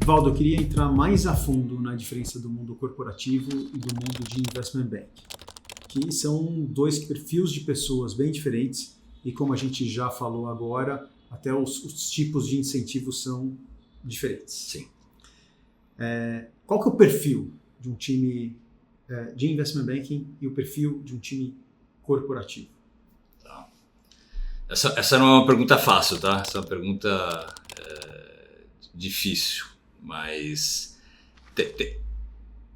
Valdo, eu queria entrar mais a fundo na diferença do mundo corporativo e do mundo de investment bank, que são dois perfis de pessoas bem diferentes e, como a gente já falou agora, até os tipos de incentivos são diferentes. Sim. Qual que é o perfil de um time de investment banking e o perfil de um time corporativo? Tá. Essa não é uma pergunta fácil, tá? Essa é uma pergunta difícil, mas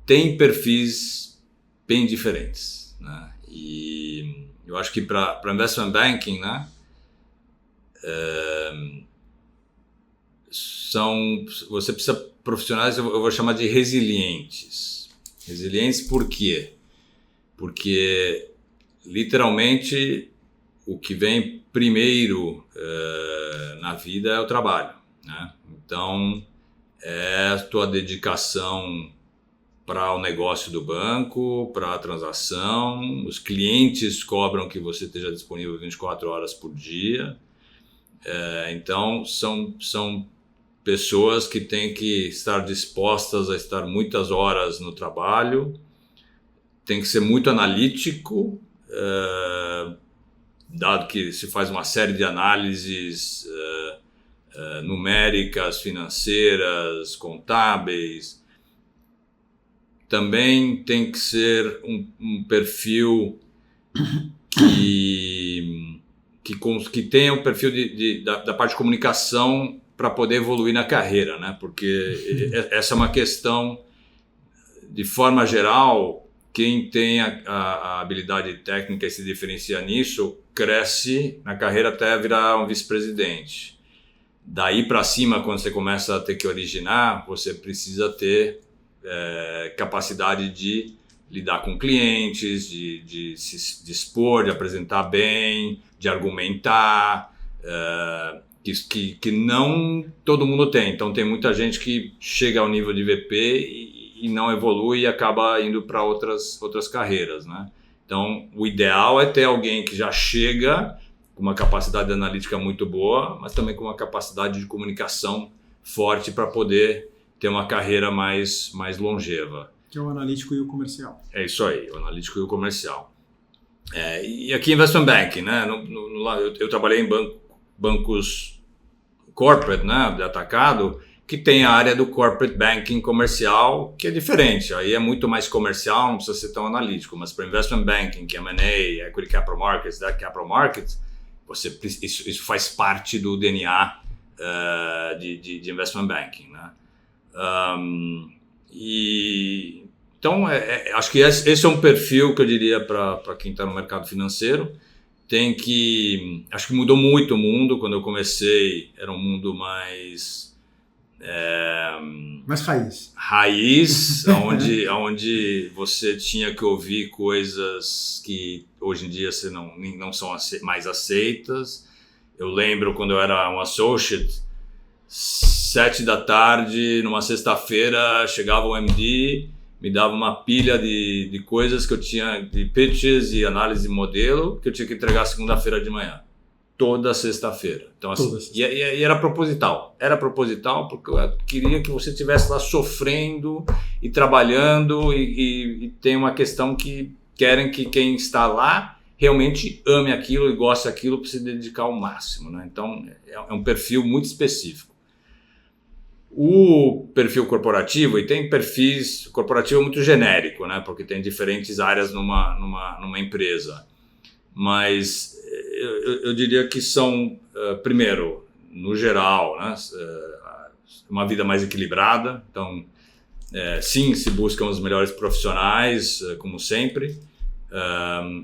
tem perfis bem diferentes, né? E eu acho que para investment banking, né, você precisa profissionais, eu vou chamar de resilientes. Resilientes por quê? Porque literalmente o que vem primeiro na vida é o trabalho, né? Então é a tua dedicação para o negócio do banco, para a transação. Os clientes cobram que você esteja disponível 24 horas por dia. Então são pessoas que têm que estar dispostas a estar muitas horas no trabalho, tem que ser muito analítico, dado que se faz uma série de análises numéricas, financeiras, contábeis. Também tem que ser um perfil que tenha um perfil da parte de comunicação para poder evoluir na carreira, né? Porque essa é uma questão, de forma geral, quem tem a habilidade técnica e se diferencia nisso, cresce na carreira até virar um vice-presidente. Daí para cima, quando você começa a ter que originar, você precisa ter capacidade de lidar com clientes, de se dispor, de apresentar bem, de argumentar, que não todo mundo tem. Então tem muita gente que chega ao nível de VP e não evolui e acaba indo para outras carreiras, né? Então o ideal é ter alguém que já chega com uma capacidade analítica muito boa, mas também com uma capacidade de comunicação forte para poder ter uma carreira mais longeva. Que é o analítico e o comercial. É isso aí, o analítico e o comercial. E aqui investment banking, né? Eu trabalhei em bancos corporate, né, de atacado, que tem a área do corporate banking comercial, que é diferente. Aí é muito mais comercial, não precisa ser tão analítico. Mas para investment banking, que é M&A, equity capital markets, debt capital markets, isso faz parte do DNA de investment banking, né? Então, acho que esse é um perfil que eu diria para quem está no mercado financeiro. Acho que mudou muito o mundo. Quando eu comecei, era um mundo mais raiz, onde você tinha que ouvir coisas que hoje em dia você não são mais aceitas. Eu lembro quando eu era um associate, 7 da tarde, numa sexta-feira, chegava o MD, me dava uma pilha de coisas que eu tinha, de pitches e análise de modelo, que eu tinha que entregar segunda-feira de manhã. Toda sexta-feira. Então, assim, e era proposital. Era proposital porque eu queria que você estivesse lá sofrendo e trabalhando e tem uma questão que querem que quem está lá realmente ame aquilo e goste daquilo para se dedicar ao máximo, né? Então, é um perfil muito específico. O perfil corporativo, e tem perfis corporativo muito genérico, né? Porque tem diferentes áreas numa empresa. Mas eu diria que são, primeiro, no geral, né, uma vida mais equilibrada. Então, sim, se buscam os melhores profissionais, como sempre,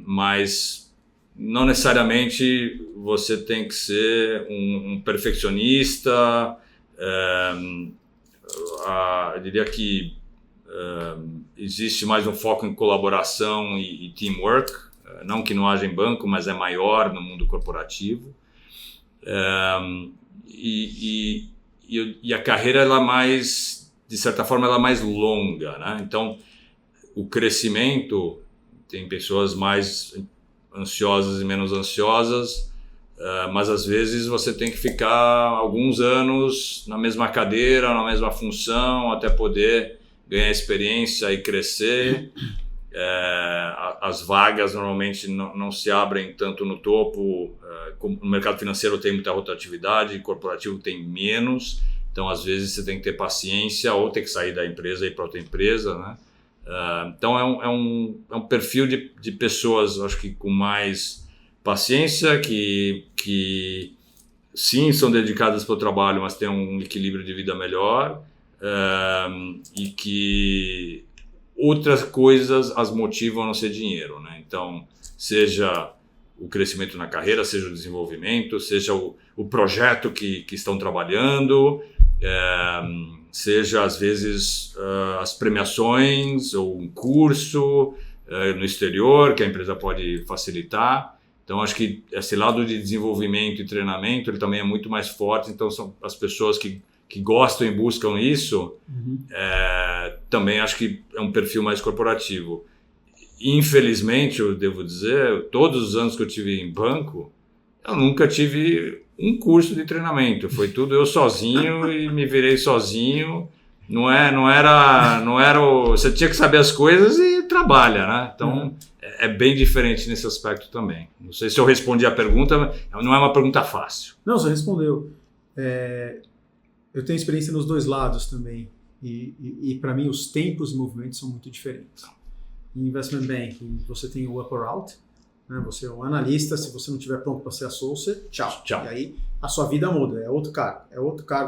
mas não necessariamente você tem que ser um perfeccionista. Eu diria que existe mais um foco em colaboração e teamwork, não que não haja em banco, mas é maior no mundo corporativo. E a carreira, ela mais, de certa forma, ela é mais longa, né? Então, o crescimento, tem pessoas mais ansiosas e menos ansiosas. mas às vezes você tem que ficar alguns anos na mesma cadeira, na mesma função, até poder ganhar experiência e crescer. As vagas normalmente não se abrem tanto no topo, como no mercado financeiro tem muita rotatividade, corporativo tem menos, então às vezes você tem que ter paciência ou ter que sair da empresa e ir para outra empresa, né? Então é um perfil de pessoas, acho que com mais paciência, que sim, são dedicadas para o trabalho, mas têm um equilíbrio de vida melhor, e que outras coisas as motivam a não ser dinheiro, né? Então, seja o crescimento na carreira, seja o desenvolvimento, seja o projeto que estão trabalhando, seja às vezes as premiações ou um curso no exterior que a empresa pode facilitar. Então, acho que esse lado de desenvolvimento e treinamento ele também é muito mais forte. Então, são as pessoas que gostam e buscam isso, também acho que é um perfil mais corporativo. Infelizmente, eu devo dizer, todos os anos que eu tive em banco, eu nunca tive um curso de treinamento. Foi tudo eu sozinho e me virei sozinho. Não era você tinha que saber as coisas e trabalha, né? Então, é bem diferente nesse aspecto também. Não sei se eu respondi a pergunta, não é uma pergunta fácil. Não, você respondeu. Eu tenho experiência nos dois lados também. E para mim, os tempos e movimentos são muito diferentes. Em Investment Banking, você tem o up or out, né? Você é um analista, se você não estiver pronto para ser associate, tchau. E aí a sua vida muda, é outro cargo,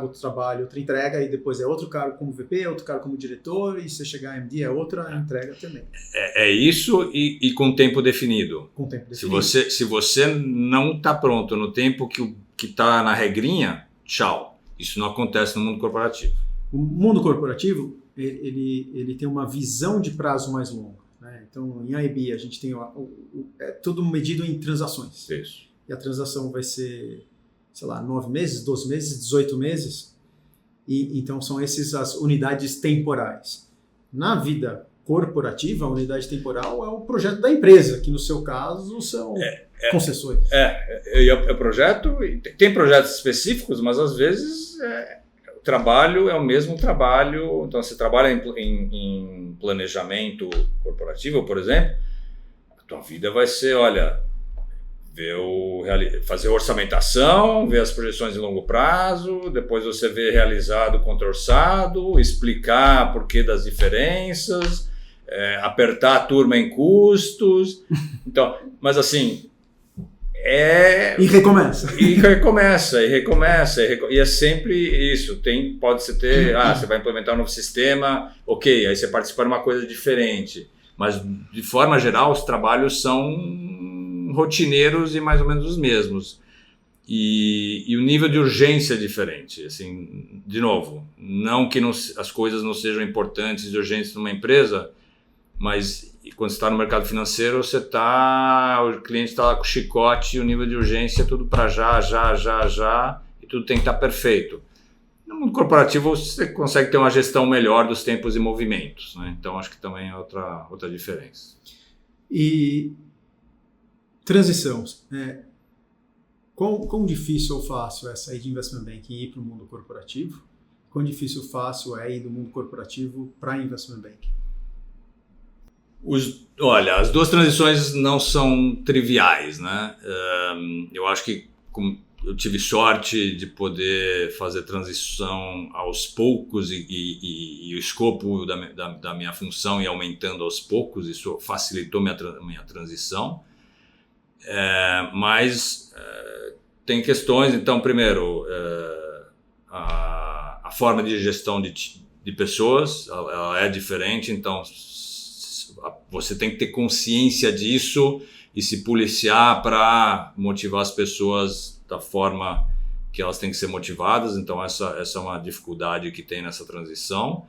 outro trabalho, outra entrega, e depois é outro cargo como VP, outro cargo como diretor, e você chegar a MD é outra entrega também. É isso e com tempo definido. Com tempo definido. Se você não está pronto no tempo que está na regrinha, tchau. Isso não acontece no mundo corporativo. O mundo corporativo, ele tem uma visão de prazo mais longa, né? Então, em IB, a gente tem é tudo medido em transações. Isso. E a transação vai ser, sei lá, 9 meses, 12 meses, 18 meses. E então, são essas as unidades temporais. Na vida corporativa, a unidade temporal é o projeto da empresa, que no seu caso são concessões. É projeto, tem projetos específicos, mas às vezes o trabalho é o mesmo trabalho. Então, você trabalha em planejamento corporativo, por exemplo, a tua vida vai ser, olha, fazer orçamentação, ver as projeções de longo prazo, depois você vê realizado contra orçado, explicar porquê das diferenças, apertar a turma em custos. Então, mas assim, E recomeça. E é sempre isso. Pode-se ter, você vai implementar um novo sistema, ok, aí você participa de uma coisa diferente. Mas, de forma geral, os trabalhos são rotineiros e mais ou menos os mesmos. E o nível de urgência é diferente. Assim, de novo, não que as coisas não sejam importantes e urgentes numa empresa, mas quando você está no mercado financeiro, o cliente está lá com o chicote e o nível de urgência é tudo para já, e tudo tem que estar perfeito. No mundo corporativo, você consegue ter uma gestão melhor dos tempos e movimentos, né? Então, acho que também é outra diferença. E transição. Quão difícil ou fácil é sair de investment banking e ir para o mundo corporativo? Quão difícil ou fácil é ir do mundo corporativo para investment banking? Olha, as duas transições não são triviais, né? Eu acho que eu tive sorte de poder fazer transição aos poucos e o escopo da minha função ir aumentando aos poucos. Isso facilitou minha transição. Mas tem questões. Então, primeiro, a forma de gestão de pessoas ela é diferente. Então, você tem que ter consciência disso e se policiar para motivar as pessoas da forma que elas têm que ser motivadas. Então, essa é uma dificuldade que tem nessa transição.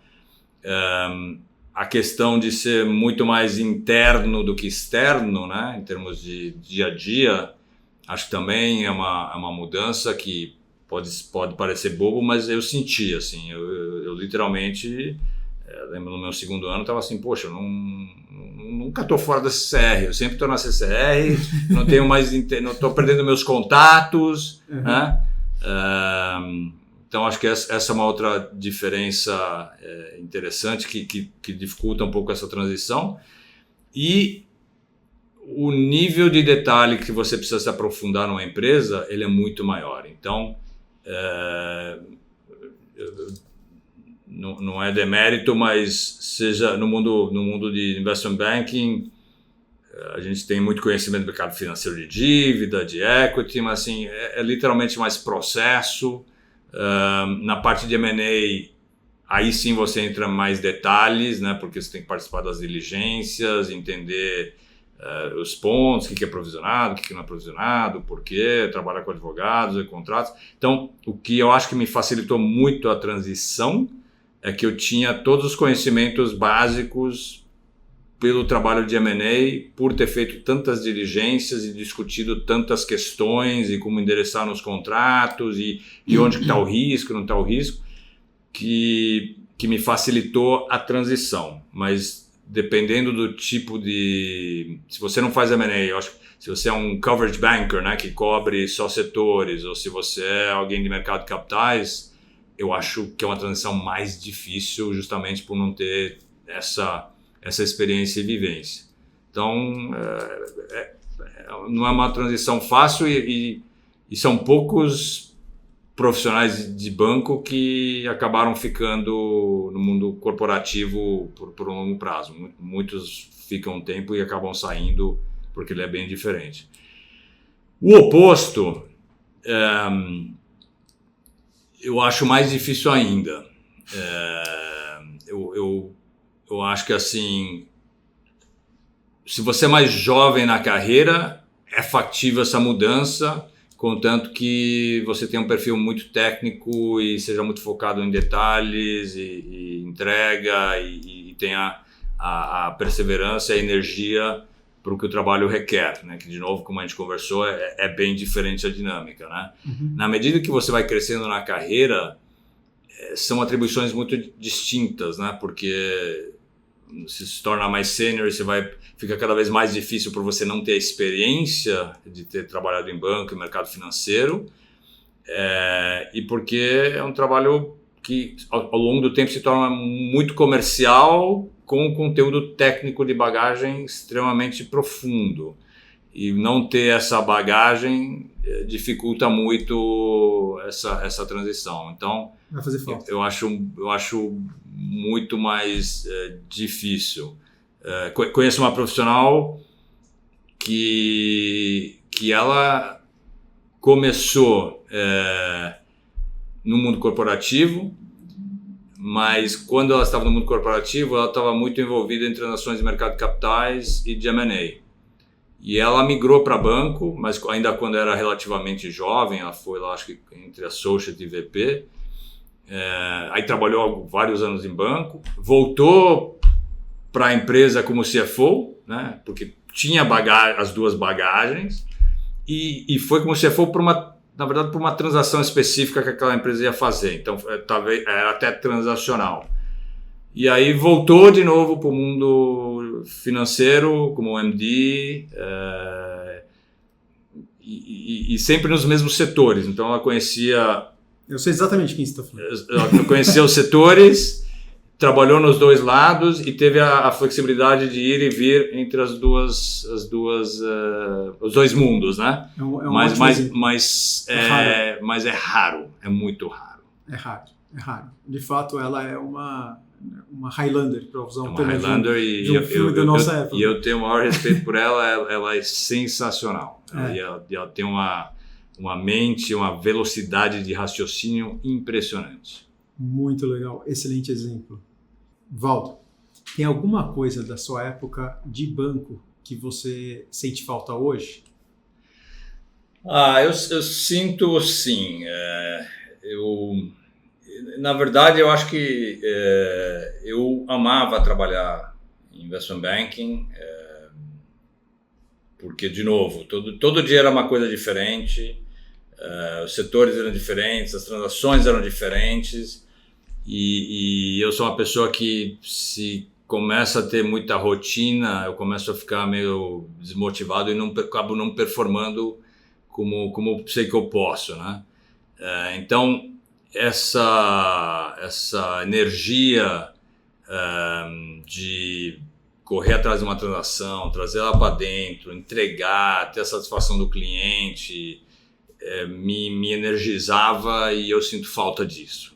A questão de ser muito mais interno do que externo, né, em termos de dia a dia, acho que também é uma mudança que pode parecer bobo, mas eu senti, assim, eu literalmente... lembro no meu segundo ano, estava assim, poxa, não nunca estou fora da CCR, eu sempre estou na CCR, não estou perdendo meus contatos, né? Então acho que essa é uma outra diferença interessante que dificulta um pouco essa transição. E o nível de detalhe que você precisa se aprofundar numa empresa, ele é muito maior. Então, não é demérito, mas seja no mundo de investment banking, a gente tem muito conhecimento do mercado financeiro de dívida, de equity, mas assim, é literalmente mais processo. Na parte de M&A, aí sim você entra mais detalhes, né? Porque você tem que participar das diligências, entender os pontos, o que é provisionado, o que não é provisionado, por quê, trabalhar com advogados e contratos. Então, o que eu acho que me facilitou muito a transição é que eu tinha todos os conhecimentos básicos pelo trabalho de M&A, por ter feito tantas diligências e discutido tantas questões e como endereçar nos contratos e onde está o risco, não está o risco, que me facilitou a transição. Mas dependendo do tipo de... Se você não faz M&A, eu acho que se você é um coverage banker, né, que cobre só setores, ou se você é alguém de mercado de capitais, eu acho que é uma transição mais difícil justamente por não ter essa experiência e vivência. Então, não é uma transição fácil e são poucos profissionais de banco que acabaram ficando no mundo corporativo por um longo prazo. Muitos ficam um tempo e acabam saindo porque ele é bem diferente. O oposto, eu acho mais difícil ainda. Eu acho que assim, se você é mais jovem na carreira, é factível essa mudança, contanto que você tenha um perfil muito técnico e seja muito focado em detalhes e entrega e tenha a perseverança e a energia para o que o trabalho requer, né? Que de novo, como a gente conversou, é bem diferente a dinâmica, né? Na medida que você vai crescendo na carreira, são atribuições muito distintas, né? Porque se torna mais sênior, fica cada vez mais difícil por você não ter a experiência de ter trabalhado em banco e mercado financeiro, e porque é um trabalho que ao longo do tempo se torna muito comercial, com um conteúdo técnico de bagagem extremamente profundo. E não ter essa bagagem dificulta muito essa transição. Então, vai fazer falta. Eu acho muito mais difícil. Conheço uma profissional que ela começou no mundo corporativo, mas quando ela estava no mundo corporativo, ela estava muito envolvida em transações de mercado de capitais e de M&A. E ela migrou para banco, mas ainda quando era relativamente jovem, ela foi lá, acho que entre associate e VP. Aí trabalhou vários anos em banco, voltou para a empresa como CFO, né, porque tinha as duas bagagens, e foi como CFO na verdade, por uma transação específica que aquela empresa ia fazer. Então, era até transacional. E aí voltou de novo para o mundo financeiro, como MD, e sempre nos mesmos setores. Então, ela conhecia... Eu sei exatamente quem você está falando. Ela conhecia os setores, trabalhou nos dois lados e teve a flexibilidade de ir e vir entre os dois mundos, né? Mas é raro, é muito raro. É raro. De fato, ela é uma Highlander, para usar um termo Highlander, de um filme da nossa época. E eu tenho o maior respeito por ela, ela é sensacional. Ela tem uma mente, uma velocidade de raciocínio impressionante. Muito legal, excelente exemplo. Valdo, tem alguma coisa da sua época de banco que você sente falta hoje? Eu sinto sim. Na verdade, eu acho que eu amava trabalhar em investment banking, porque, de novo, todo dia era uma coisa diferente, os setores eram diferentes, as transações eram diferentes, e eu sou uma pessoa que, se começa a ter muita rotina, eu começo a ficar meio desmotivado e acabo não performando como sei que eu posso, né? Então, essa energia de correr atrás de uma transação, trazer ela para dentro, entregar, ter a satisfação do cliente, me energizava e eu sinto falta disso.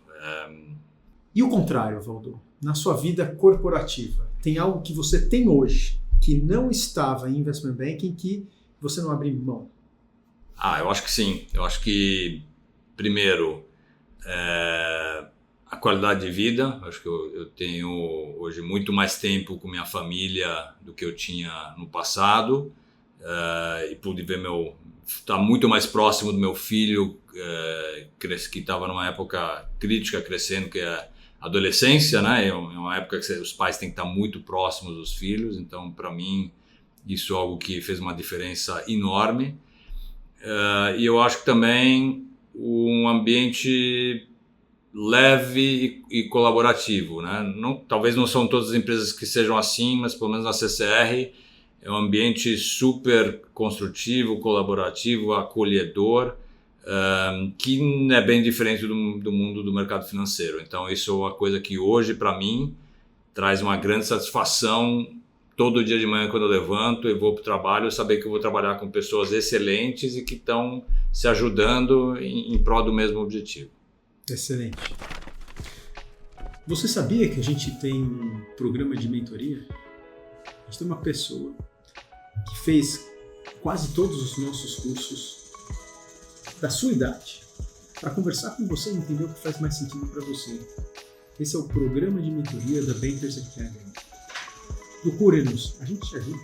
E o contrário, Valdo? Na sua vida corporativa, tem algo que você tem hoje que não estava em Investment Banking que você não abre mão? Eu acho que sim. Eu acho que, primeiro, a qualidade de vida. Acho que eu tenho hoje muito mais tempo com minha família do que eu tinha no passado, e pude ver estar muito mais próximo do meu filho, que estava numa época crítica crescendo, que é a adolescência, né? É uma época que os pais têm que estar muito próximos dos filhos. Então, para mim, isso é algo que fez uma diferença enorme. E eu acho que também um ambiente leve e colaborativo, né? Talvez não são todas as empresas que sejam assim, mas pelo menos na CCR é um ambiente super construtivo, colaborativo, acolhedor, que é bem diferente do mundo do mercado financeiro. Então isso é uma coisa que hoje para mim traz uma grande satisfação. Todo dia de manhã, quando eu levanto e vou para o trabalho, saber que eu vou trabalhar com pessoas excelentes e que estão se ajudando em prol do mesmo objetivo. Excelente. Você sabia que a gente tem um programa de mentoria? A gente tem uma pessoa que fez quase todos os nossos cursos da sua idade, para conversar com você e entender o que faz mais sentido para você. Esse é o programa de mentoria da Bankers Academy. Procure-nos, a gente te ajuda.